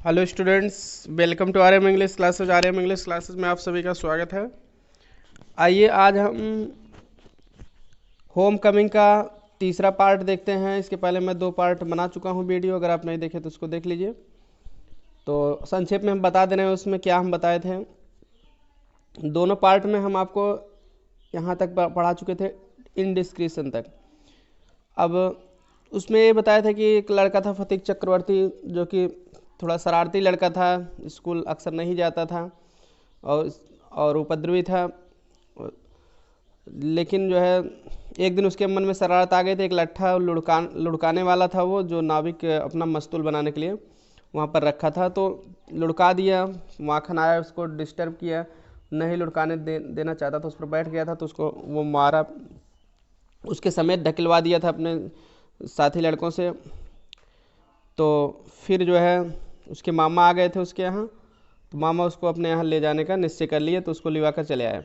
Hello students, welcome to R M English classes. R M English classes में आप सभी का स्वागत है। आइए आज हम होम कमिंग का तीसरा पार्ट देखते हैं। इसके पहले मैं 2 पार्ट बना चुका हूं वीडियो, अगर आप नहीं देखे तो उसको देख लीजिए। तो संक्षेप में हम बता दे रहे हैं उसमें क्या हम बताए थे। दोनों पार्ट में हम आपको यहाँ तक पढ़ा चुके थे, इनडिस्क्रिशन तक। अब उसमें ये बताया था कि एक लड़का था फतीक चक्रवर्ती, जो कि थोड़ा शरारती लड़का था, स्कूल अक्सर नहीं जाता था और उपद्रवी था। लेकिन जो है एक दिन उसके मन में शरारत आ गई थी। एक लट्ठा लुढ़काने वाला था वो, जो नाविक अपना मस्तूल बनाने के लिए वहाँ पर रखा था, तो लुढ़का दिया। माखन आया, उसको डिस्टर्ब किया, नहीं लुढ़काने देना चाहता था, उस पर बैठ गया था, तो उसको वो मारा, उसके समेत ढकेलवा दिया था अपने साथी लड़कों से। तो फिर जो है उसके मामा आ गए थे उसके यहाँ, तो मामा उसको अपने यहाँ ले जाने का निश्चय कर लिए, तो उसको लिवा कर चले आए।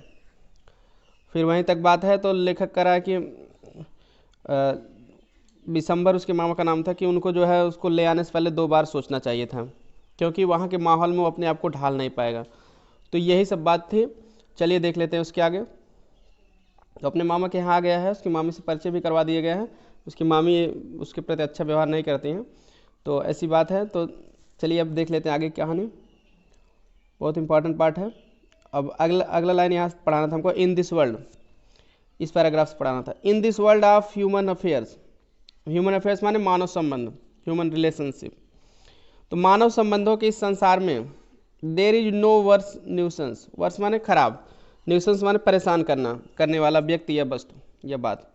फिर वहीं तक बात है। तो लेखक कह रहा है कि बिशंबर उसके मामा का नाम था, कि उनको जो है उसको ले आने से पहले 2 बार सोचना चाहिए था, क्योंकि वहाँ के माहौल में वो अपने आप को ढाल नहीं पाएगा। तो यही सब बात थी। चलिए देख लेते हैं उसके आगे। तो अपने मामा के यहाँ आ गया है, उसकी मामी से परिचय भी करवा दिया गया है। उसकी मामी उसके प्रति अच्छा व्यवहार नहीं करती हैं, तो ऐसी बात है। तो चलिए अब देख लेते हैं आगे कहानी, बहुत इंपॉर्टेंट पार्ट है। अब अगला लाइन यहाँ पढ़ाना था हमको। इन दिस वर्ल्ड, इस पैराग्राफ से पढ़ाना था। इन this world of human affairs, human affairs माने मानव संबंध, ह्यूमन रिलेशनशिप। तो मानव संबंधों के इस संसार में there is no worse nuisance, worse माने खराब, न्यूसेंस माने परेशान करने वाला व्यक्ति या वस्तु या बात।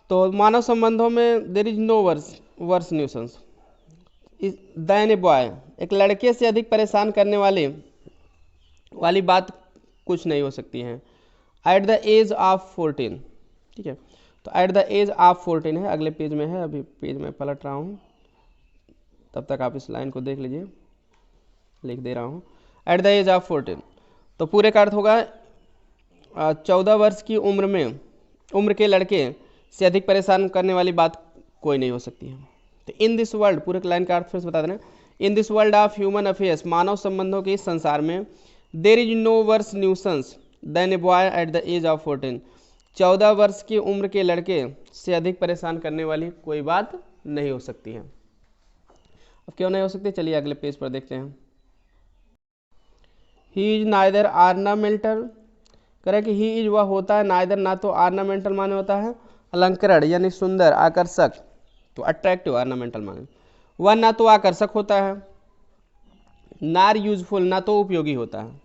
तो मानव संबंधों में there is no worse nuisance than a boy, एक लड़के से अधिक परेशान करने वाली बात कुछ नहीं हो सकती है। एट द एज ऑफ 14, ठीक है। तो एट द एज ऑफ 14 है, अगले पेज में है, अभी पेज में पलट रहा हूँ, तब तक आप इस लाइन को देख लीजिए, लिख दे रहा हूँ। एट द एज ऑफ 14, तो पूरे का अर्थ होगा 14 वर्ष की उम्र के लड़के से अधिक परेशान करने वाली बात कोई नहीं हो सकती है। तो इन दिस वर्ल्ड, पूरे लाइन का अर्थ फिर से बता देना। In this world of human affairs, मानव संबंधों के इस संसार में there is no worse nuisance than a boy at the age of 14, 14 वर्ष की उम्र के लड़के से अधिक परेशान करने वाली कोई बात नहीं हो सकती है। अब क्यों नहीं हो सकती, चलिए अगले पेज पर देखते हैं। ही इज नाइदर आर्नामेंटल, करे कि ही इज वह होता है, नाइदर ना तो, आर्नामेंटल माने होता है अलंकरण यानी सुंदर आकर्षक, तो अट्रैक्टिव ऑर्नामेंटल माने। वह ना तो आकर्षक होता है, नार यूजफुल ना तो उपयोगी होता है।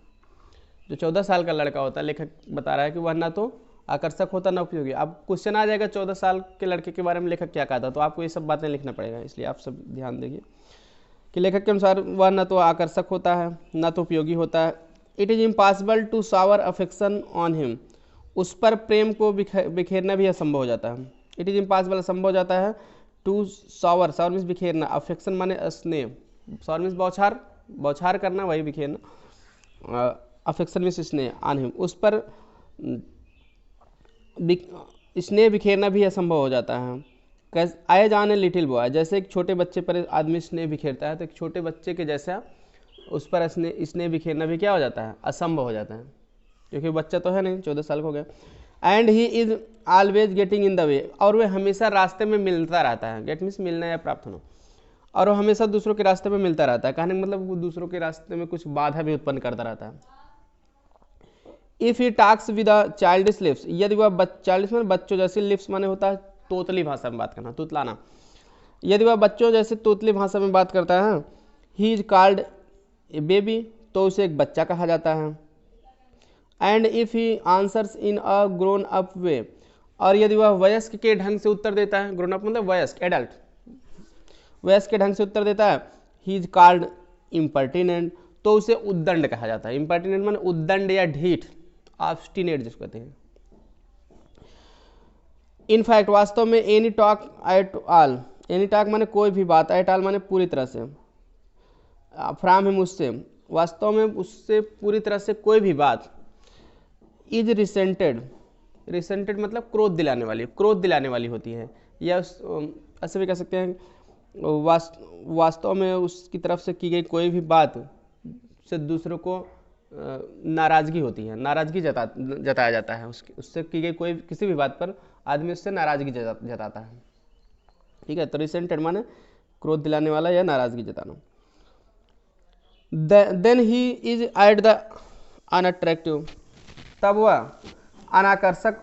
जो 14 साल का लड़का होता है, लेखक बता रहा है कि वह ना तो आकर्षक होता ना उपयोगी। अब क्वेश्चन आ जाएगा 14 साल के लड़के के बारे में लेखक क्या कहता, तो आपको ये सब बातें लिखना पड़ेगा, इसलिए आप सब ध्यान देंगे कि लेखक के अनुसार वह ना तो आकर्षक होता है ना तो उपयोगी होता है। It is impossible to shower affection on him, उस पर प्रेम को बिखेरना भी असंभव हो जाता है। इट इज इम्पॉसिबल, असंभव हो जाता है। टू शावर, शावर मीन्स बिखेरना, अफेक्शन माने स्नेह, शावर मीन्स बौछार करना, वही बिखेरना, अफेक्शन मीन्स स्नेह, ऑन हिम, उस पर स्नेह बिखेरना भी असंभव हो जाता है। As on a little boy, जैसे एक छोटे बच्चे पर आदमी स्नेह बिखेरता है, तो एक छोटे बच्चे के जैसा उस पर स्नेह बिखेरना भी क्या हो जाता है, असंभव हो जाता है, क्योंकि बच्चा तो है नहीं, 14 साल का हो गया। And he is always getting in the way, और वह हमेशा रास्ते में मिलता रहता है। गेट मीन्स मिलना या प्राप्त होना, और वो हमेशा दूसरों के रास्ते में मिलता रहता है। कहने का मतलब वो दूसरों के रास्ते में कुछ बाधा भी उत्पन्न करता रहता है। If he talks with childish lips, यदि वह चाइल्डिश माने बच्चों जैसे, लिप्स माने होता है तोतली भाषा में बात करना, तुतलाना, यदि वह बच्चों जैसे तोतली भाषा में बात करता है, he is called a baby, तो उसे एक बच्चा कहा जाता है। And if he answers in a grown up way, और यदि वह वयस्क के ढंग से उत्तर देता है, ग्रोन अप मतलब वयस्क, एडल्ट, वयस्क के ढंग से उत्तर देता है, ही इज कॉल्ड इम्पर्टिनेंट, तो उसे उद्दंड कहा जाता है। इम्पर्टिनेंट माने उद्दंड या ढीठ, ऑब्स्टिनेट जिसको कहते हैं। इनफैक्ट, वास्तव में, any talk at all, any talk माने कोई भी बात, एट ऑल माने पूरी तरह से, फ्रॉम हिम उससे, वास्तव में उससे पूरी तरह से कोई भी बात, इज रिसेंटेड, रिसेंटेड मतलब क्रोध दिलाने वाली होती है, या ऐसे भी कह सकते हैं वास्तव में उसकी तरफ से की गई कोई भी बात से दूसरों को नाराज़गी होती है, नाराज़गी जताया जाता है। उससे की गई कोई किसी भी बात पर आदमी उससे नाराज़गी जताता है। ठीक है, तो रिसेंटेड माने क्रोध दिलाने वाला या नाराज़गी जताना। Then he is at the unattractive, तब वह अनाकर्षक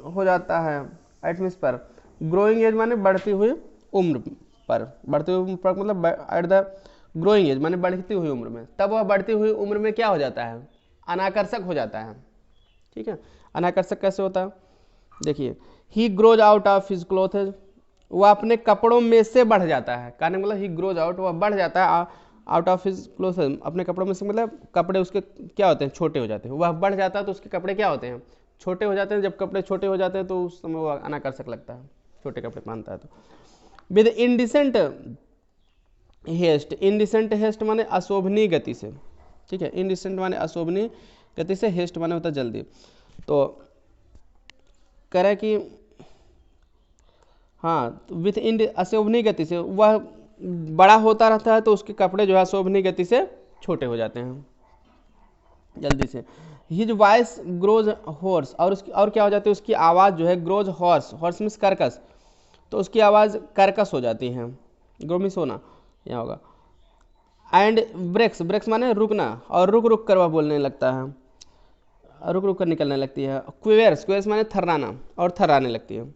हो जाता है। एट मीन्स पर, ग्रोइंग एज माने बढ़ती हुई उम्र पर, बढ़ती हुई उम्र पर मतलब एट द ग्रोइंग एज माने बढ़ती हुई उम्र में, तब वह बढ़ती हुई उम्र में क्या हो जाता है, अनाकर्षक हो जाता है। ठीक है, अनाकर्षक कैसे होता है, देखिए, ही ग्रोज आउट ऑफ हिज क्लोथेज, वह अपने कपड़ों में से बढ़ जाता है। कहने मतलब ही ग्रोज आउट, वह बढ़ जाता है, आउट ऑफ हिज क्लोथेज, अपने कपड़ों में से मतलब कपड़े उसके क्या होते हैं, छोटे हो जाते हैं। वह बढ़ जाता है तो उसके कपड़े क्या होते हैं, छोटे हो जाते हैं। जब कपड़े छोटे हो जाते हैं तो उस समय वह अनाकर्षक लगता है, छोटे कपड़े पहनता है तो। With indecent haste, indecent haste माने अशोभनीय गति से। ठीक है, इंडिसेंट माने अशोभनीय गति से, हेस्ट माने होता है जल्दी। तो कह रहा है कि हाँ, विथ अशोभनीय गति से वह बड़ा होता रहता है तो उसके कपड़े जो है अशोभनीय गति से छोटे हो जाते हैं जल्दी से। हिज वॉइस ग्रोज हॉर्स, और उसकी और क्या हो जाती है, उसकी आवाज़ जो है ग्रोज हॉर्स, हॉर्स मीन्स कर्कश, तो उसकी आवाज़ कर्कश हो जाती है, ग्रो मीन्स होना यहाँ होगा। एंड ब्रेक्स, ब्रेक्स माने रुकना, और रुक रुक कर वह बोलने लगता है, रुक रुक कर निकलने लगती है। क्वेयर्स, क्वेयर्स माने थर्राना, और थर्राने लगती है,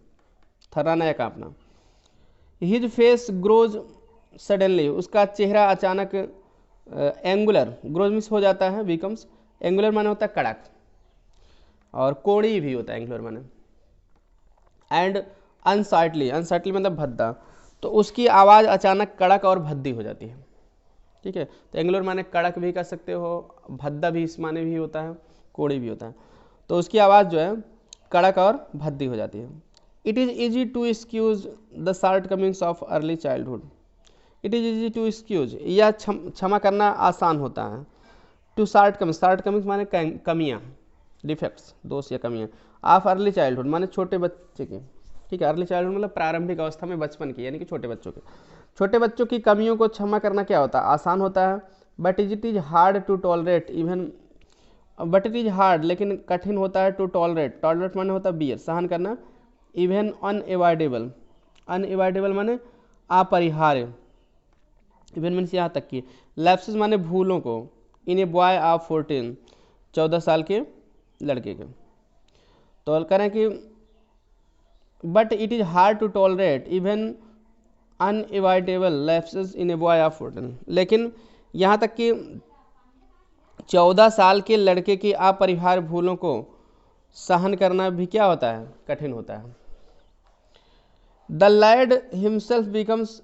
थर्राना या कांपना। हिज फेस ग्रोज सडनली, उसका चेहरा अचानक एंगुलर, ग्रोज मिस हो जाता है, बिकम्स एंगुलर माने होता है कड़क, और कोड़ी भी होता है एंगुलर माने। एंड अनसाइटली, अनसाइटली मतलब भद्दा, तो उसकी आवाज़ अचानक कड़क और भद्दी हो जाती है। ठीक है, तो एंगुलर माने कड़क भी कर सकते हो, भद्दा भी इस माने भी होता है, कोड़ी भी होता है, तो उसकी आवाज़ जो है कड़क और भद्दी हो जाती है। It is easy to excuse the shortcomings of early childhood, it is easy to excuse, यह क्षमा करना आसान होता है। टू शॉर्ट कमिंग्स माने कमियाँ, डिफेक्ट्स, दोष या कमियाँ। ऑफ अर्ली चाइल्डहुड माने छोटे बच्चे की। ठीक है, अर्ली चाइल्डहुड मतलब प्रारंभिक अवस्था में, बचपन की, यानी कि छोटे बच्चों के, छोटे बच्चों की कमियों को क्षमा करना क्या होता है, आसान होता है। But it is hard to tolerate even, but it is hard लेकिन कठिन होता है, टू टॉलरेट, टॉलरेट माने होता है बियर, सहन करना। इवन अनएवॉइडेबल, अनएवॉइडेबल माने अपरिहार्य, इवन मीन्स यहाँ तक कि। लैप्सेस माने भूलों को। इन ए बॉय ऑफ 14, 14 साल के लड़के के। तो करें कि but it is hard to tolerate even unavoidable lapses in a boy of 14, लेकिन यहाँ तक कि 14 साल के लड़के की अपरिहार्य भूलों को सहन करना भी क्या होता है, कठिन होता है। द लैड हिमसेल्फ बिकम्स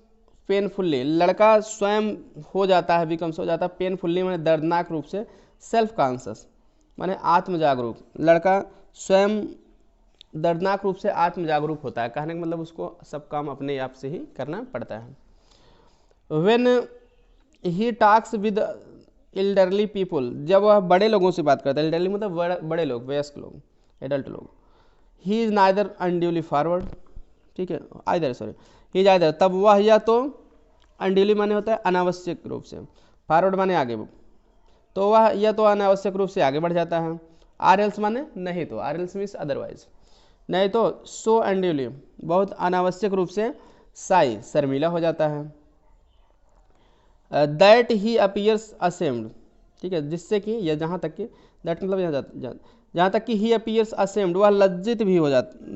पेनफुल्ली, लड़का स्वयं हो जाता है, बिकम्स हो जाता है, पेनफुल्ली माने दर्दनाक रूप से, सेल्फ कॉन्शियस माने आत्म जागरूक, लड़का स्वयं दर्दनाक रूप से आत्म जागरूक होता है। कहने का मतलब उसको सब काम अपने आप से ही करना पड़ता है। When he talks with elderly people, जब वह बड़े लोगों से बात करता है, एल्डरली मतलब बड़े लोग, वयस्क लोग, एडल्ट लोग। He is neither unduly forward, ठीक है, either sorry, he is either, तब वह या तो अनड्यूली माने होता है अनावश्यक रूप से, फॉरवर्ड माने आगे, तो वह या तो अनावश्यक रूप से आगे बढ़ जाता है। आर एल्स माने नहीं तो, आर एल्स मीन्स अदरवाइज, नहीं तो। सो अनड्यूली बहुत अनावश्यक रूप से, साई शर्मिला हो जाता है। दैट ही अपीयर्स असेम्ड, ठीक है, जिससे कि या जहाँ तक कि, दैट मतलब जहाँ तक कि ही अपीयर्स असेम्ड, वह लज्जित भी हो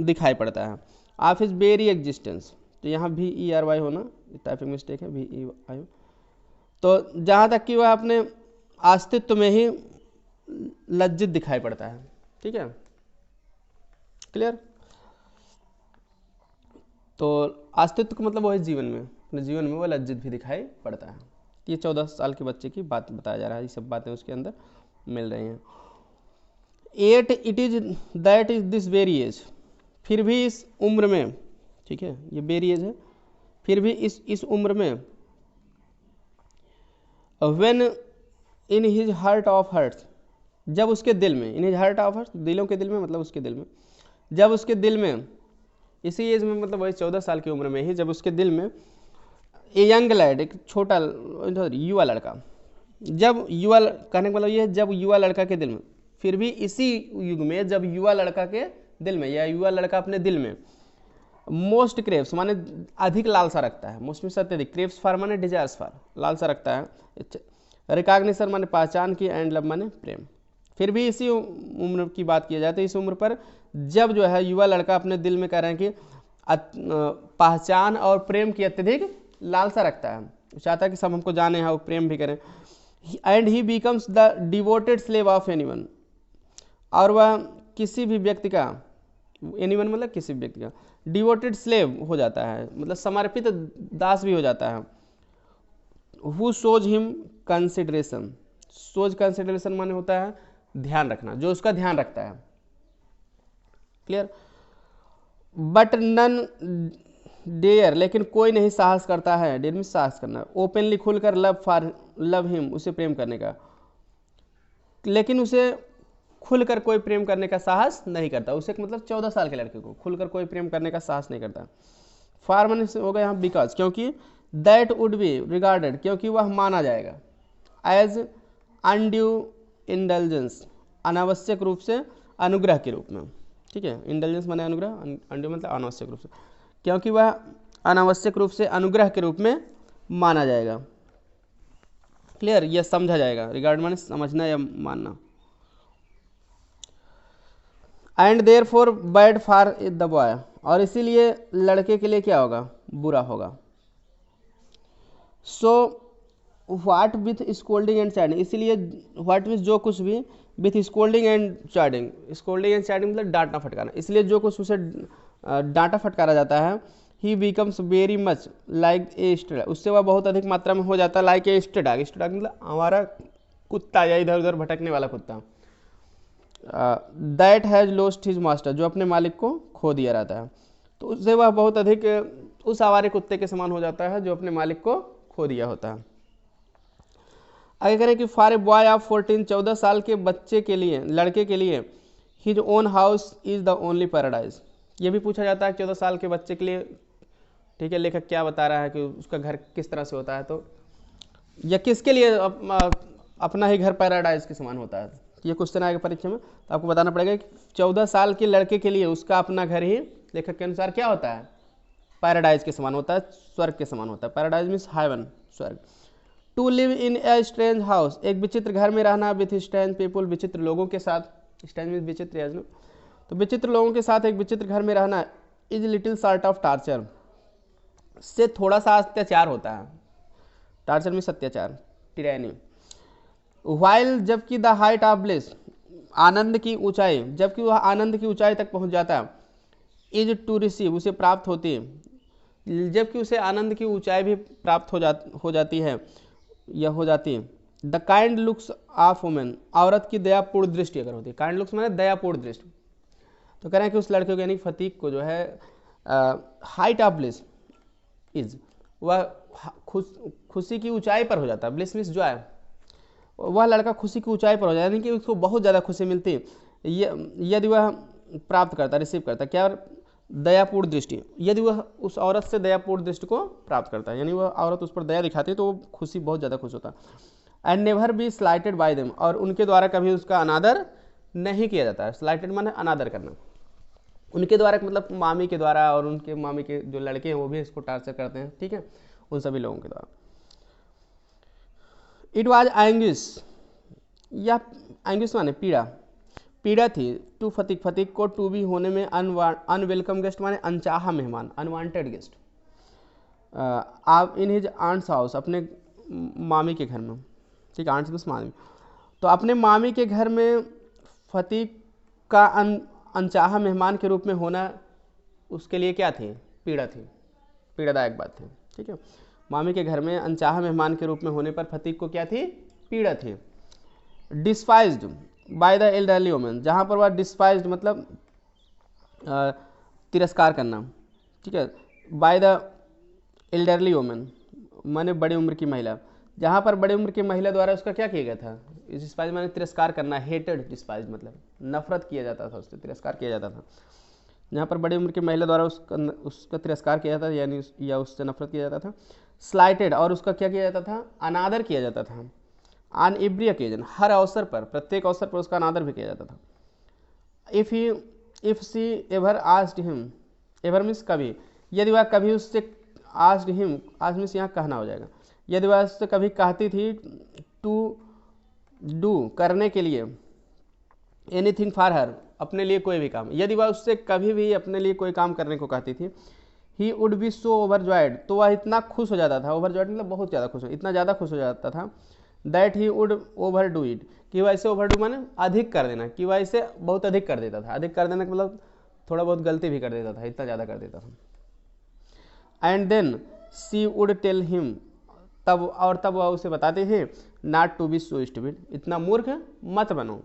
दिखाई पड़ता है। ऑफ हिज वेरी एग्जिस्टेंस, तो यहाँ भी ई आर वाई होना टाइपिंग मिस्टेक है, भी ई आई, तो जहाँ तक कि वह अपने अस्तित्व में ही लज्जित दिखाई पड़ता है। ठीक है, क्लियर। तो अस्तित्व का मतलब वो है जीवन में, अपने जीवन में वो लज्जित भी दिखाई पड़ता है। ये 14 साल के बच्चे की बात बताया जा रहा है, ये सब बातें उसके अंदर मिल रही हैं। 8 it is that is this very age, फिर भी इस उम्र में, ठीक है, ये वेरी एज है, फिर भी इस उम्र में। When in his heart of hearts, जब उसके दिल में, in his heart of hearts, दिलों के दिल में मतलब उसके दिल में, जब उसके दिल में, इसी एज में मतलब वही 14 साल की उम्र में ही जब उसके दिल में ए यंग लैड, एक छोटा युवा लड़का, जब युवा कहने का मतलब ये है जब युवा लड़का के दिल में, फिर भी इसी युग में जब युवा लड़का के दिल में या युवा लड़का अपने दिल में मोस्ट क्रेव्स माने अधिक लालसा रखता है, मोस्ट में अत्यधिक, क्रेव्स फॉर माने डिजायर्स फॉर, लालसा रखता है, रिकॉग्निशन माने पहचान की, एंड लव माने प्रेम। फिर भी इसी उम्र की बात की जाए तो इस उम्र पर जब जो है युवा लड़का अपने दिल में कह रहे हैं कि पहचान और प्रेम की अत्यधिक लालसा रखता है, चाहता है कि सब हमको जाने हैं और प्रेम भी करें, and he becomes the devoted slave of anyone, और वह किसी भी व्यक्ति का, एनीवन मतलब किसी भी व्यक्ति का, डिवोटेड स्लेव हो जाता है मतलब समर्पित दास भी हो जाता है, who shows him consideration, shows consideration माने होता है ध्यान रखना, जो उसका ध्यान रखता है, क्लियर। बट नन डेयर, लेकिन कोई नहीं साहस करता है, डेयर में साहस करना, ओपनली खुलकर लव हिम, उसे प्रेम करने का, लेकिन उसे खुलकर कोई प्रेम करने का साहस नहीं करता, उसे मतलब 14 साल के लड़के को खुलकर कोई प्रेम करने का साहस नहीं करता। फॉर माने हो गया यहाँ बिकॉज, क्योंकि दैट वुड बी रिगार्डेड, क्योंकि वह माना जाएगा, एज अनड्यू इंडल्जेंस, अनावश्यक रूप से अनुग्रह के रूप में, ठीक है, इंडल्जेंस माने अनुग्रह, अनड्यू मतलब अनावश्यक रूप से, क्योंकि वह अनावश्यक रूप से अनुग्रह के रूप में माना जाएगा, क्लियर, यह समझा जाएगा, रिगार्ड माने समझना या मानना, and therefore bad for the boy, और इसीलिए लड़के के लिए क्या होगा, बुरा होगा, so what with scolding and chiding, इसीलिए व्हाट विथ जो कुछ भी, with scolding and chiding, scolding and chiding मतलब डांटना फटकाना, इसलिए जो कुछ उसे डांटा फटकारा जाता है, ही becomes very much like a stray, उससे वह बहुत अधिक मात्रा में हो जाता है like a stray dog, stray dog मतलब हमारा कुत्ता या इधर उधर भटकने वाला कुत्ता, that has lost his master, जो अपने मालिक को खो दिया रहता है, तो उससे वह बहुत अधिक उस आवारे कुत्ते के समान हो जाता है जो अपने मालिक को खो दिया होता है। आगे करें कि फॉर ए बॉय ऑफ 14, 14 साल के बच्चे के लिए, लड़के के लिए, his own house is the only paradise, ये भी पूछा जाता है 14 साल के बच्चे के लिए, ठीक है, लेखक क्या बता रहा है कि उसका घर किस तरह से होता है, तो या किसके लिए अपना ही घर पैराडाइज के समान होता है, ये क्वेश्चन आएगा परीक्षा में, तो आपको बताना पड़ेगा कि 14 साल के लड़के के लिए उसका अपना घर ही लेखक के अनुसार क्या होता है, पैराडाइज के समान होता है, स्वर्ग के समान होता है, पैराडाइज मीन्स हेवन, स्वर्ग। To live in a strange house, एक विचित्र घर में रहना, विथ स्ट्रेंज पीपुल, विचित्र लोगों के साथ, स्ट्रेंज मीन्स विचित्र, तो विचित्र लोगों के साथ एक विचित्र घर में रहना, is little sort of torture, से थोड़ा सा अत्याचार होता है, टार्चर मीन्स अत्याचार, टिरैनी। वाइल, जबकि द हाइट ऑफ ब्लिस, आनंद की ऊंचाई, जबकि वह आनंद की ऊंचाई तक पहुंच जाता है, इज टू रिसीव, उसे प्राप्त होती है, जबकि उसे आनंद की ऊंचाई भी प्राप्त हो जाती है या हो जाती है। The kind looks of women, औरत की दयापूर्ण दृष्टि अगर होती है, काइंड लुक्स माने दयापूर्ण दृष्टि, तो कह रहे हैं कि उस लड़के को यानी फतीक को जो है हाइट ऑफ ब्लिस इज, वह खुशी की ऊंचाई पर हो जाता है, ब्लिस मीन्स जॉय, वह लड़का खुशी की ऊंचाई पर हो जाता है, यानी कि उसको बहुत ज़्यादा खुशी मिलती है यदि वह प्राप्त करता, रिसीव करता, क्या दयापूर्ण दृष्टि, यदि वह उस औरत से दयापूर्ण दृष्टि को प्राप्त करता है, यानी वह औरत उस पर दया दिखाती है तो वो खुशी, बहुत ज़्यादा खुश होता है। And never be slighted by them, और उनके द्वारा कभी उसका अनादर नहीं किया जाता है, स्लाइटेड माने अनादर करना, उनके द्वारा मतलब मामी के द्वारा, और उनके मामी के जो लड़के हैं वो भी इसको टार्चर करते हैं, ठीक है, उन सभी लोगों के द्वारा। इट वॉज एंग्विश, या एंग्विश माने पीड़ा, पीड़ा थी, टू फतीक, फतीक को टू बी होने में, अनवेलकम गेस्ट माने अनचाहा मेहमान, अनवांटेड गेस्ट, आप इन हिज आंट्स हाउस, अपने मामी के घर में, ठीक है, आंट्स मीन्स मामी, तो अपने मामी के घर में फतीक का अनचाहा मेहमान के रूप में होना उसके लिए क्या थी, पीड़ा थी, पीड़ादायक बात थी, ठीक है, मामी के घर में अनचाहा मेहमान के रूप में होने पर फतीक को क्या थी, पीड़ा थी। डिस्पाइज्ड बाय द एल्डरली वुमेन, जहाँ पर वह डिस्पाइज्ड मतलब तिरस्कार करना, ठीक है, बाय द एल्डरली वुमेन माने बड़ी उम्र की महिला, जहाँ पर बड़ी उम्र की महिला द्वारा उसका क्या किया गया था, डिस्पाइज माने तिरस्कार करना, हेटेड, डिस्पाइज मतलब नफरत किया जाता था, उससे तिरस्कार किया जाता था, जहाँ पर बड़ी उम्र की महिला द्वारा उसका तिरस्कार किया जाता था, यानी या उससे नफरत किया जाता था। स्लाइटेड, और उसका क्या किया जाता था, अनादर किया जाता था। ऑन एवरी ओकेजन, हर अवसर पर, प्रत्येक अवसर पर उसका अनादर भी किया जाता था। If she ever asked him, ever means कभी, यदि वह कभी उससे आस्क्ड हिम, आज मीन्स यहाँ कहना हो जाएगा, यदि वह उससे कभी कहती थी टू डू, करने के लिए, एनीथिंग फॉर हर, अपने लिए कोई भी काम, यदि वह उससे कभी भी अपने लिए कोई काम करने को कहती थी, he would be so overjoyed, तो वह इतना खुश हो जाता था, ओवरजॉयड मतलब बहुत ज़्यादा खुश हो, इतना ज़्यादा खुश हो जाता था, that he would over do it, कि वह इसे ओवर डू माने अधिक कर देना, कि वह इसे बहुत अधिक कर देता था। अधिक कर देना मतलब थोड़ा बहुत गलती भी कर देता था, इतना ज़्यादा कर देता था। And then she would tell him, तब वह उसे बताते थे, not to be so stupid, इतना मूर्ख मत बनो,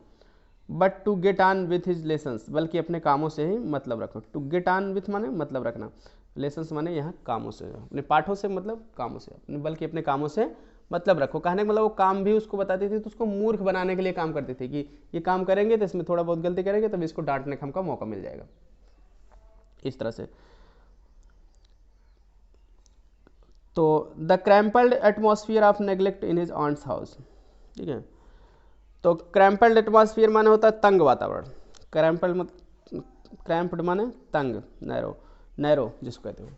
but to get on with his lessons, बल्कि अपने कामों से ही मतलब रखो। टू गेट ऑन विथ माने मतलब रखना, लेसन्स माने यहाँ कामों से, अपने पाठों से मतलब कामों से, बल्कि अपने कामों से मतलब रखो। कहने का मतलब वो काम भी उसको बताती थी, तो उसको मूर्ख बनाने के लिए काम करती थी, कि ये काम करेंगे तो इसमें थोड़ा बहुत गलती करेंगे तब इसको डांटने का हमका मौका मिल जाएगा, इस तरह से। तो the cramped atmosphere of neglect in his aunt's house, ठीक है। तो क्रैम्पल्ड एटमॉस्फियर माने होता है तंग वातावरण, क्रैम्प्ड माने तंग, नैरो जिसको कहते हो,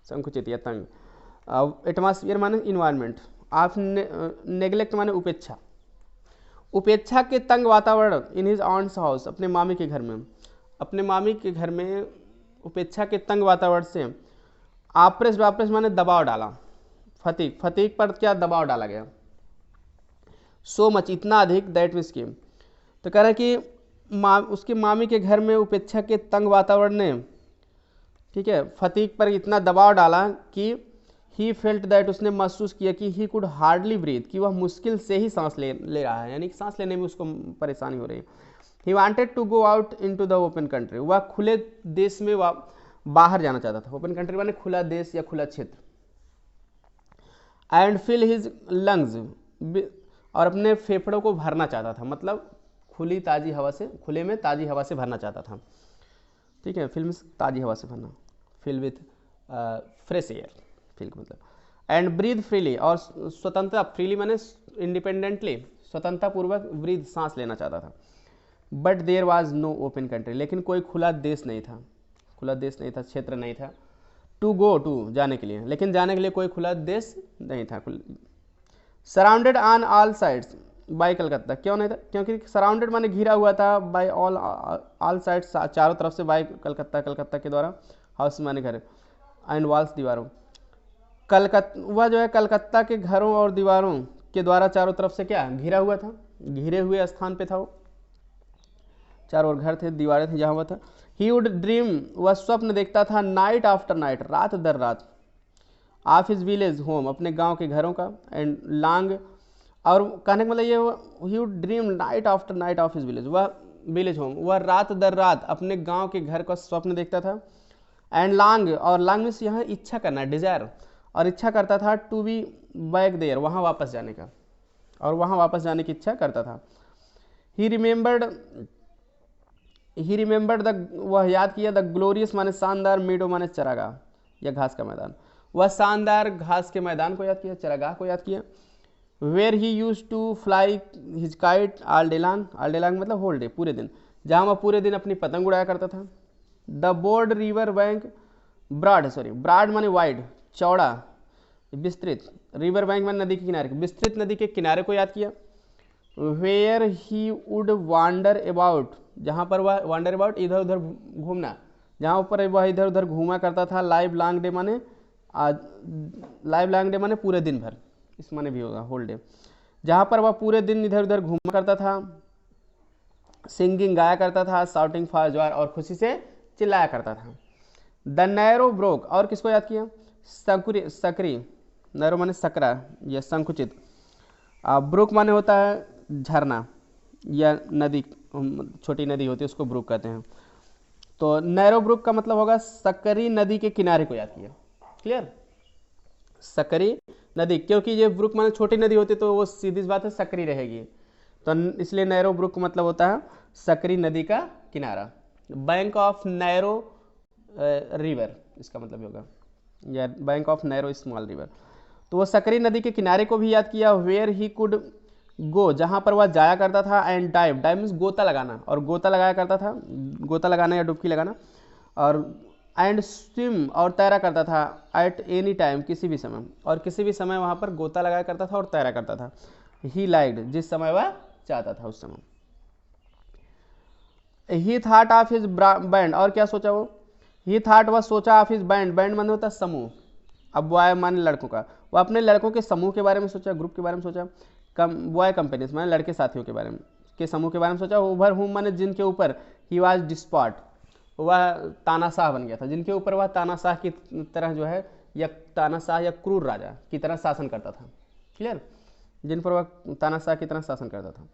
संकुचित या तंग। एटमॉस्फियर माने इन्वायरमेंट, ऑफ नेग्लेक्ट माने उपेक्षा, उपेक्षा के तंग वातावरण, इन हिज ऑन्ट्स हाउस, अपने मामी के घर में, अपने मामी के घर में उपेक्षा के तंग वातावरण से, आप्रेस वाप्रेस माने दबाव डाला, फतीक, फतीक पर क्या दबाव डाला गया, सो मच इतना अधिक, दैट मीन्स की, तो कह रहा है कि उसके मामी के घर में उपेक्षा के तंग वातावरण ने, ठीक है, फतीक पर इतना दबाव डाला कि ही फेल्ट दैट, उसने महसूस किया कि ही कुड हार्डली ब्रीथ, कि वह मुश्किल से ही सांस ले रहा है, यानी कि सांस लेने में उसको परेशानी हो रही है। He wanted to go out into the open country, वह खुले देश में बाहर जाना चाहता था। ओपन कंट्री माने खुला देश या खुला क्षेत्र। एंड फिल हिज लंग्स, और अपने फेफड़ों को भरना चाहता था, मतलब खुली ताज़ी हवा से, खुले में ताज़ी हवा से भरना चाहता था, ठीक है। फिल्म ताज़ी हवा से भरना, fill with fresh air, fill का मतलब। एंड ब्रीथ फ्रीली, और स्वतंत्रता, फ्रीली माने इंडिपेंडेंटली, स्वतंत्रता पूर्वक ब्रीथ, सांस लेना चाहता था। But there was no open country, लेकिन कोई खुला देश नहीं था, खुला देश नहीं था, क्षेत्र नहीं था। टू गो टू, जाने के लिए, लेकिन जाने के लिए कोई खुला देश नहीं था। Surrounded on all sides by Calcutta, क्यों नहीं था, क्योंकि सराउंडेड माने घिरा हुआ था, बाय ऑल साइड्स, चारों तरफ से, बाय कलकत्ता, कलकत्ता के द्वारा, हाउस माने घर, एंड वॉल्स, दीवारों, कलकत्ता, वह जो है कलकत्ता के घरों और दीवारों के द्वारा चारों तरफ से क्या घिरा हुआ था, घिरे हुए स्थान पे था वो, चारों ओर घर थे, दीवारें थी जहाँ हुआ था। ही वुड ड्रीम, वह स्वप्न देखता था, नाइट आफ्टर नाइट, रात दर रात, ऑफ हिज विलेज होम, अपने गांव के घरों का, एंड लॉन्ग, और कहने का मतलब ये, he would dream night after night of his village, वह विलेज होम, वह रात दर रात अपने गांव के घर का स्वप्न देखता था। एंड लॉन्ग, और लॉन्ग मीन्स यहाँ इच्छा करना, डिजायर, और इच्छा करता था, टू बी बैक देयर, वहाँ वापस जाने का, और वहाँ वापस जाने की इच्छा करता था। ही रिमेंबर्ड द, वह याद किया, द ग्लोरियस माने शानदार, मीडो माने चरागाह या घास का मैदान, वह शानदार घास के मैदान को याद किया, चरागाह को याद किया। Where he use to fly his kite all day long, all day long मतलब होल डे, पूरे दिन, जहाँ वह पूरे दिन अपनी पतंग उड़ाया करता था। The board river bank, broad means wide, चौड़ा, विस्तृत, रिवर बैंक माने नदी के किनारे, विस्तृत नदी के किनारे को याद किया। Where he would wander about, जहाँ पर वह वांडर अबाउट, इधर उधर घूमना, जहाँ ऊपर वह इधर उधर घूमा करता था। लाइव लॉन्ग डे माने, लाइव लॉन्ग डे माने पूरे दिन भर, इस माने भी होगा होल डे, जहाँ पर वह पूरे दिन इधर उधर घूमा करता था। सिंगिंग, गाया करता था। शाउटिंग फॉर जॉय, और खुशी से चिल्लाया करता था। द नैरो ब्रोक, और किसको याद किया, सकरी, नैरो माने सकरा या संकुचित, ब्रुक माने होता है झरना या नदी, छोटी नदी होती है उसको ब्रुक कहते हैं। तो नैरो ब्रुक का मतलब होगा सकरी नदी के किनारे को याद किया, क्लियर, सकरी नदी, क्योंकि ये ब्रुक माने छोटी नदी होती तो वो सीधी बात है सकरी रहेगी, तो इसलिए नैरो ब्रुक मतलब होता है सकरी नदी का किनारा। बैंक ऑफ नैरो रिवर, इसका मतलब होगा, या bank of narrow small river. तो वो सकरी नदी के किनारे को भी याद किया, वेयर ही कुड गो, जहाँ पर वह जाया करता था, एंड डाइव, डाइव मीन्स गोता लगाना, और गोता लगाया करता था, गोता लगाना या डुबकी लगाना, और एंड स्विम, और तैरा करता था, एट एनी टाइम, किसी भी समय, और किसी भी समय वहाँ पर गोता लगाया करता था और तैरा करता था। ही लाइक्ड, जिस समय वह चाहता था उस समय। He thought of his band, और क्या सोचा वो, ही थाट वह सोचा ऑफ हिज बैंड, बैंड माने होता है समूह, अब बॉय माने लड़कों का, वो अपने लड़कों के समूह के बारे में सोचा, ग्रुप के बारे में सोचा, बॉय कंपनीज माने लड़के साथियों के बारे में, के समूह के बारे में सोचा, ओवर हुम माने जिनके ऊपर, ही वाज डिस्पॉट, वह तानाशाह बन गया था, जिनके ऊपर वह तानाशाह की तरह जो है, या तानाशाह या क्रूर राजा की तरह शासन करता था, क्लियर, जिन पर वह तानाशाह की तरह शासन करता था।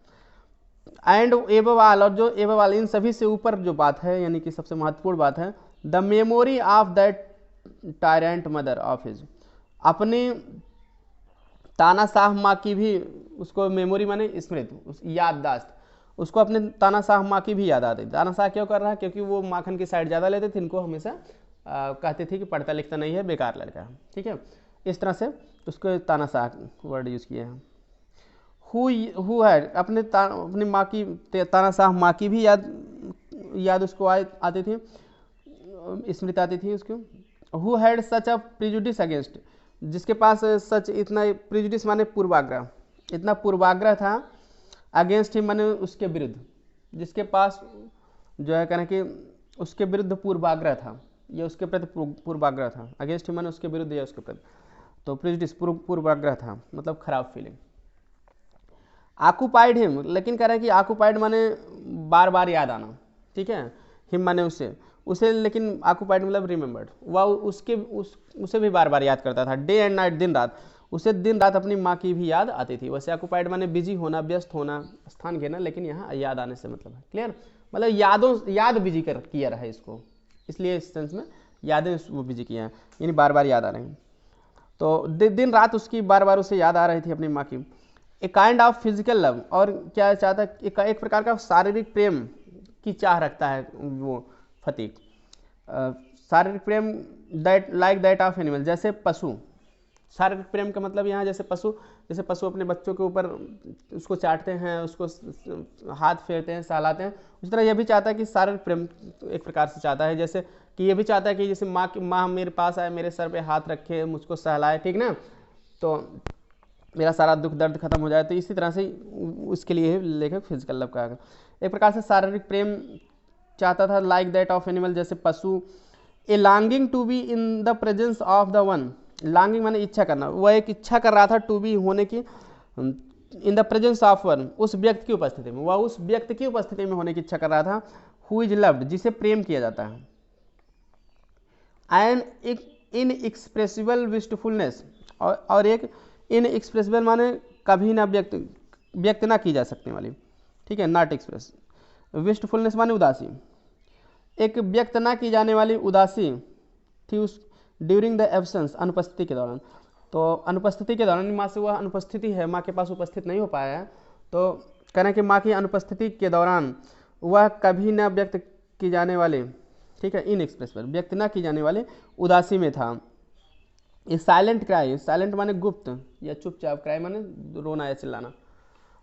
एंड एबवाल, और जो एबवाल, इन सभी से ऊपर जो बात है, यानी कि सबसे महत्वपूर्ण बात है, the memory of that tyrant mother of his, अपनी तानाशाह माँ की भी, उसको मेमोरी माने स्मृति, याददाश्त, उसको अपने तानाशाह माँ की भी याद आती थी। तानाशाह क्यों कर रहा है, क्योंकि वो माखन की साइड ज़्यादा लेते थे, इनको हमेशा कहते थे कि पढ़ता लिखता नहीं है, बेकार लड़का है, ठीक है, इस तरह से उसको तानाशाह वर्ड यूज़ किए हैं। हु है, अपनी माँ की, तानाशाह माँ की भी याद उसको आती थी, स्मृति आती थी उसको। Who had such a prejudice against, जिसके पास सच इतना प्रिजुडिस माने पूर्वाग्रह, इतना पूर्वाग्रह था, अगेंस्ट ही माने उसके विरुद्ध, जिसके पास जो है कहना कि उसके विरुद्ध पूर्वाग्रह था, या उसके प्रति पूर्वाग्रह था, अगेंस्ट ही माने उसके विरुद्ध या उसके प्रति, तो प्रिजुडिस पूर्वाग्रह था, मतलब खराब फीलिंग। ऑक्युपाइड हिम, लेकिन कह रहा है कि ऑक्युपाइड माने बार बार याद आना, ठीक है, हिम माने उसे लेकिन ऑक्युपाइड मतलब रिमेंबर्ड, वह उसे भी बार बार याद करता था, डे एंड नाइट, दिन रात, उसे दिन रात अपनी माँ की भी याद आती थी। वैसे ऑक्युपाइड माने बिजी होना, व्यस्त होना, स्थान घेरना, लेकिन यहाँ याद आने से मतलब है, क्लियर, मतलब याद बिजी किया रहा है इसको, इसलिए इस सेंस में यादें वो बिजी किया है, यानी बार बार याद आ रही हैं। तो दिन रात उसकी बार बार उसे याद आ रही थी अपनी माँ की। A kind of physical love, और क्या चाहता है, एक प्रकार का शारीरिक प्रेम की चाह रखता है वो फतीक, शारीरिक प्रेम, that like that of animal, जैसे पशु, शारीरिक प्रेम का मतलब यहाँ जैसे पशु अपने बच्चों के ऊपर उसको चाटते हैं, उसको हाथ फेरते हैं, सहलाते हैं, उस तरह यह भी चाहता है कि शारीरिक प्रेम एक प्रकार से चाहता है, जैसे कि ये भी चाहता है कि जैसे माँ मेरे पास आए, मेरे सर पे हाथ रखे, मुझको सहलाए, ठीक ना, तो मेरा सारा दुख दर्द खत्म हो जाए, तो इसी तरह से उसके लिए लेखक फिजिकल लव कहा। एक प्रकार से शारीरिक प्रेम चाहता था, लाइक दैट ऑफ एनिमल, जैसे पशु। A longing to be in the presence of the one, longing माने इच्छा करना, वह एक इच्छा कर रहा था, टू बी होने की, इन द प्रेजेंस ऑफ वन, उस व्यक्ति की उपस्थिति में, वह उस व्यक्ति की उपस्थिति में होने की इच्छा कर रहा था, हु इज लव्ड, जिसे प्रेम किया जाता है। एंड एक इनएक्सप्रेसिबल विस्टफुलनेस, और एक इनएक्सप्रेसिबल माने कभी ना व्यक्त ना की जा सकने वाली, ठीक है, नॉट एक्सप्रेस, विस्टफुलनेस माने उदासी, एक व्यक्त ना की जाने वाली उदासी थी उस ड्यूरिंग द एब्सेंस, अनुपस्थिति के दौरान। तो अनुपस्थिति के दौरान माँ से वह अनुपस्थिति है, माँ के पास उपस्थित नहीं हो पाया है, तो कहना कि माँ की अनुपस्थिति के दौरान वह कभी न व्यक्त की जाने वाली, ठीक है, इनएक्सप्रेसिबल, व्यक्त ना की जाने वाली उदासी में था। ये साइलेंट क्राई, साइलेंट माने गुप्त या चुपचाप, क्राई माने रोना या चिल्लाना,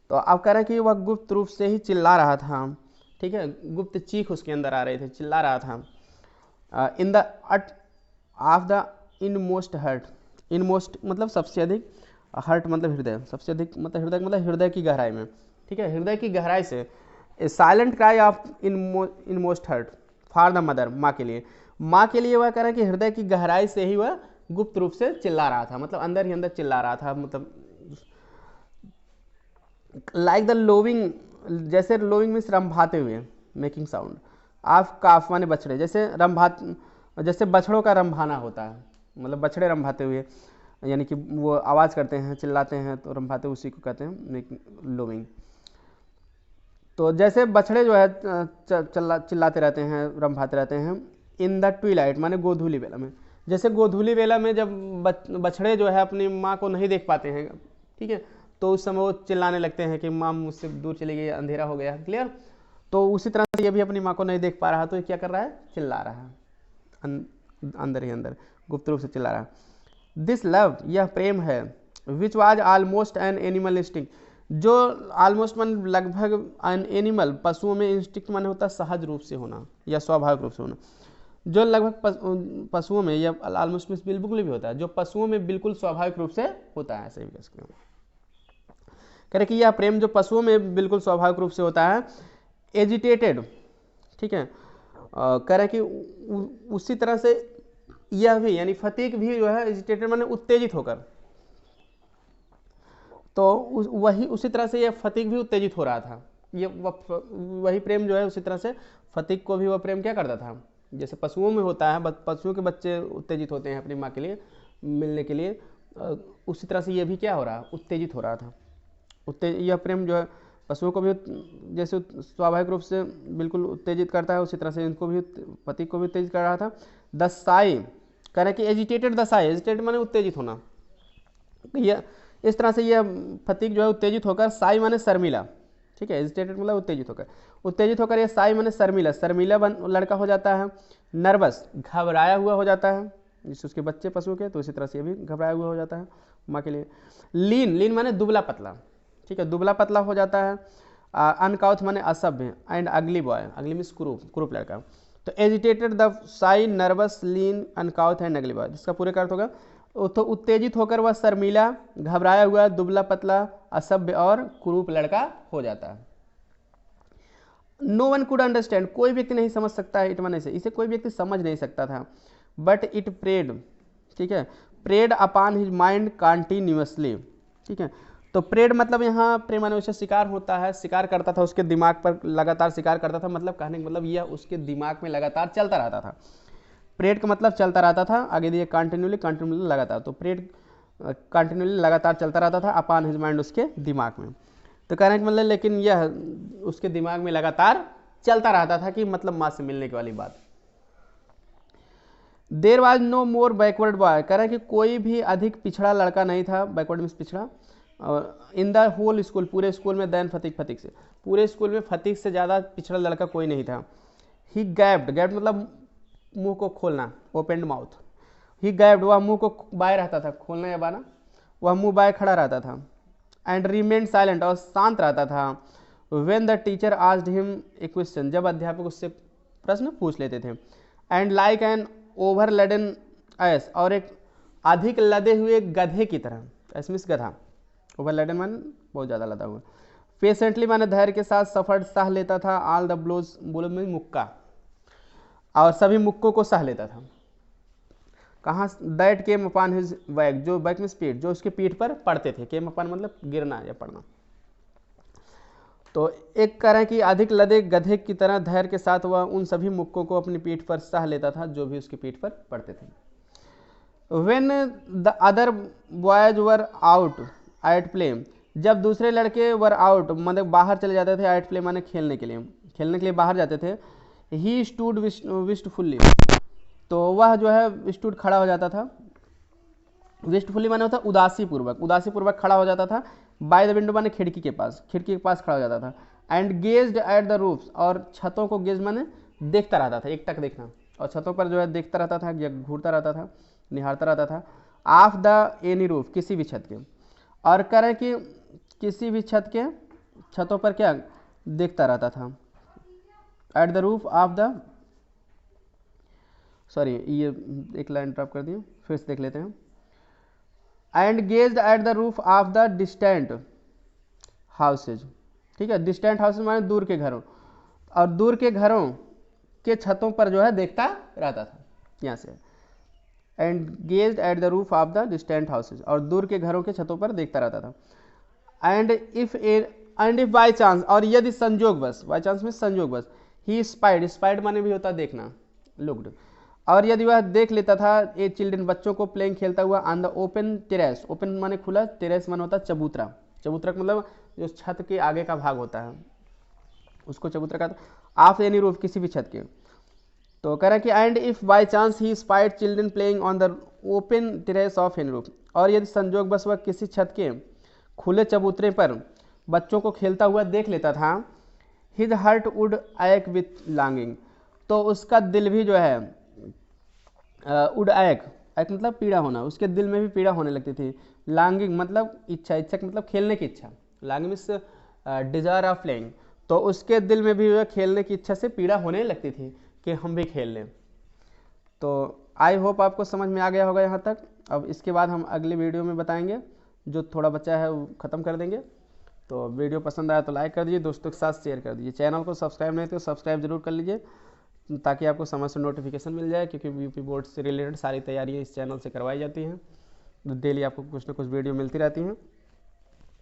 तो अब कह रहे हैं कि वह गुप्त रूप से ही चिल्ला रहा था, ठीक है, गुप्त चीख उसके अंदर आ रहे थे, चिल्ला रहा था। In the at of the inmost heart, inmost मतलब सबसे अधिक, हर्ट मतलब हृदय, सबसे अधिक मतलब हृदय की गहराई में, ठीक है, हृदय की गहराई से, silent cry of inmost heart for the mother, माँ के लिए वह कह रहा है कि हृदय की गहराई से ही वह गुप्त रूप से चिल्ला रहा था, मतलब अंदर ही अंदर चिल्ला रहा था, मतलब लाइक द लोविंग, जैसे लोविंग मीन्स रंभाते हुए, मेकिंग साउंड, ऑफ काफ माने बछड़े, जैसे बछड़ों का रंभाना होता है, मतलब बछड़े रंभाते हुए, यानी कि वो आवाज़ करते हैं, चिल्लाते हैं, तो रंभाते उसी को कहते हैं मेकिंग लोविंग। तो जैसे बछड़े जो है चिल्लाते रहते हैं, रंभाते रहते हैं, इन द ट्विलाइट माने गोधूली वेला में, जैसे गोधूली वेला में जब बछड़े जो है अपनी माँ को नहीं देख पाते हैं, ठीक है, तो उस समय वो चिल्लाने लगते हैं कि माँ मुझसे दूर चली गई, अंधेरा हो गया, क्लियर। तो उसी तरह से ये भी अपनी माँ को नहीं देख पा रहा, तो ये क्या कर रहा है, चिल्ला रहा है, अंदर ही अंदर गुप्त रूप से चिल्ला रहा है। दिस लव, यह प्रेम है, which was almost an animal instinct, जो ऑलमोस्ट मन लगभग एन एनिमल, पशुओं में इंस्टिंक्ट मन होता है सहज रूप से होना या स्वाभाविक रूप से होना, जो लगभग पशुओं में या ऑलमोस्ट में बिल्कुल भी होता है, जो पशुओं में बिल्कुल स्वाभाविक रूप से होता है, ऐसे भी कह सकते हैं। कह रहे कि यह प्रेम जो पशुओं में बिल्कुल स्वाभाविक रूप से होता है, एजिटेटेड, ठीक है, कह रहे कि उसी तरह से यह भी यानी फतीक भी जो है एजिटेटेड माने उत्तेजित होकर, तो वही उसी तरह से यह फतीक भी उत्तेजित हो रहा था। ये वही प्रेम जो है उसी तरह से फतीक को भी वह प्रेम क्या करता था, जैसे पशुओं में होता है, पशुओं के बच्चे उत्तेजित होते हैं अपनी माँ के लिए मिलने के लिए, उसी तरह से ये भी क्या हो रहा, उत्तेजित हो रहा था। यह प्रेम जो है पशुओं को भी जैसे स्वाभाविक रूप से बिल्कुल उत्तेजित करता है, उसी तरह से इनको भी पथिक को भी उत्तेजित कर रहा था। द साई कह रहे कि एजिटेटेड द साई, एजिटेटेड माने उत्तेजित होना, यह इस तरह से यह फतीक जो है उत्तेजित होकर, साई माने शर्मिला, ठीक है, एजिटेटेड मतलब उत्तेजित होकर यह साई माने शर्मिला, शर्मिला लड़का हो जाता है। नर्वस घबराया हुआ हो जाता है, जिससे उसके बच्चे पशु के, तो इसी तरह से ये भी घबराया हुआ हो जाता है माँ के लिए। लीन माने दुबला पतला, ठीक है, दुबला पतला हो जाता है। अनकाउथ माने असभ्य, एंड अगली बॉय, अगली मीन्स कुरूप लड़का। तो agitated the Sai, nervous, lean, अनकाउथ and अगली बॉय, इसका पूरे का अर्थ होगा तो उत्तेजित होकर वह शर्मिला, घबराया हुआ, दुबला पतला, असभ्य और कुरूप लड़का हो जाता है। नो वन कुड अंडरस्टैंड, कोई व्यक्ति नहीं समझ सकता है, इट माने से इसे कोई व्यक्ति समझ नहीं सकता था। बट इट प्रेड, ठीक है, preyed upon his mind continuously, ठीक है, तो प्रेड मतलब यहाँ प्रेमानुसार शिकार होता है, शिकार करता था उसके दिमाग पर, लगातार शिकार करता था, मतलब कहने का मतलब यह उसके दिमाग में लगातार चलता रहता था। प्रेड का मतलब चलता रहता था, आगे दिए कंटिन्यूली लगातार, तो प्रेड कंटिन्यूली लगातार चलता रहता था अपॉन हिज माइंड, उसके दिमाग में। तो कहने का मतलब लेकिन यह उसके दिमाग में लगातार चलता रहता था कि मतलब माँ से मिलने की वाली बात। There was no more backward boy, कह रहा है कि कोई भी अधिक पिछड़ा लड़का नहीं था, बैकवर्ड मीन्स पिछड़ा, और इन द होल स्कूल, पूरे स्कूल में, दैन फतीक से, पूरे स्कूल में फतीक से ज़्यादा पिछड़ा लड़का कोई नहीं था। ही गैप्ड मतलब मुंह को खोलना, ओपेंड माउथ, ही गैप्ड वह मुंह को बाय रहता था, खोलना या बाना, वह मुंह बाय खड़ा रहता था। एंड रिमेन साइलेंट और शांत रहता था। When the teacher asked him a question, जब अध्यापक उससे प्रश्न पूछ लेते थे। And like an overladen ass, और एक अधिक लदे हुए गधे की तरह, एस मीन्स गधा, ओवर लडेन मान बहुत ज़्यादा लदा हुआ। पेशेंटली माने धैर्य के साथ सफर सह लेता था, ऑल द ब्लोज, बोलो में मुक्का, और सभी मुक्कों को सह लेता था। कहाँ, that came upon his back, जो बैक में पीठ, जो उसके पीठ पर पड़ते थे, केम अपॉन मतलब गिरना या पड़ना। तो एक कह रहे हैं कि अधिक लदे गधे की तरह धैर्य के साथ वह उन सभी मुक्कों को अपनी पीठ पर सह लेता था जो भी उसकी पीठ पर पड़ते थे। When the other boys were out at play, जब दूसरे लड़के वर आउट मतलब बाहर चले जाते थे, एट प्ले माने खेलने के लिए बाहर जाते थे। ही स्टूड विस्टफुल्ली, तो वह जो है स्टूड खड़ा हो जाता था, विस्टफुल्ली माने होता उदासी पूर्वक खड़ा हो जाता था। बाय द विंडो माने खिड़की के पास खड़ा हो जाता था। And gazed at the roofs, और छतों को गेज माने देखता रहता था, एकटक देखना, और छतों पर जो है देखता रहता था, घूरता रहता था, निहारता रहता था। ऑफ द एनी रूफ, किसी भी छत के, और करें कि किसी भी छतों पर क्या देखता रहता था। At the roof of the, sorry ये एक लाइन ड्रॉप कर दिए, फिर से देख लेते हैं। And gazed at the roof of the distant houses, ठीक है, डिस्टेंट हाउसेज माने दूर के घरों, और दूर के घरों के छतों पर जो है देखता रहता था यहाँ से। And gazed at the roof of the distant houses, और दूर के घरों के छतों पर देखता रहता था। एंड इफ बाई चांस, और यदि संजोगवश, बाई चांस में संजोगवश, ही स्पाइड माने भी होता देखना, लुक्ड, और यदि वह देख लेता था ए चिल्ड्रन, बच्चों को प्लेइंग खेलता हुआ, on the open terrace, open माने खुला, टेरेस माने होता चबूतरा का मतलब जो छत के आगे का भाग होता है उसको चबूतरा का, ऑफ एनी रूफ, किसी भी छत के। तो कह रहा है कि and if by chance he spied children playing on the open terrace of any roof, और यदि संजोगवश वह किसी छत के खुले चबूतरे पर बच्चों को खेलता हुआ देख लेता था, हिज हार्ट वुड ऐक विथ लॉन्गिंग, तो उसका दिल भी जो है वुड ऐक, एक मतलब पीड़ा होना, उसके दिल में भी पीड़ा होने लगती थी। लॉन्गिंग मतलब इच्छा, इच्छा मतलब खेलने की इच्छा, longing means desire of playing. तो उसके दिल में भी खेलने की इच्छा से पीड़ा होने लगती थी कि हम भी खेल लें। तो आई होप आपको समझ में आ गया होगा यहाँ तक। अब इसके बाद हम अगले वीडियो में बताएंगे, जो थोड़ा बचा है वो ख़त्म कर देंगे। तो वीडियो पसंद आया तो लाइक कर दीजिए, दोस्तों के साथ शेयर कर दीजिए। चैनल को सब्सक्राइब नहीं तो सब्सक्राइब जरूर कर लीजिए, ताकि आपको समय से नोटिफिकेशन मिल जाए, क्योंकि यूपी बोर्ड से रिलेटेड सारी तैयारियाँ इस चैनल से करवाई जाती हैं। तो डेली आपको कुछ ना कुछ वीडियो मिलती रहती हैं।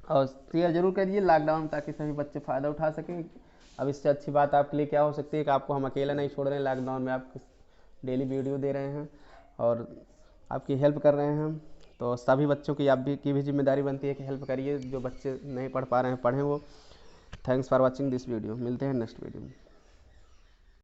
और शेयर जरूर करिए लॉकडाउन, ताकि सभी बच्चे फ़ायदा उठा सकें। अब इससे अच्छी बात आपके लिए क्या हो सकती है कि आपको हम अकेला नहीं छोड़ रहे हैं, लॉकडाउन में आपको डेली वीडियो दे रहे हैं और आपकी हेल्प कर रहे हैं। तो सभी बच्चों की की भी जिम्मेदारी बनती है कि हेल्प करिए, जो बच्चे नहीं पढ़ पा रहे हैं पढ़ें वो। Thanks for watching this video, मिलते हैं नेक्स्ट वीडियो में।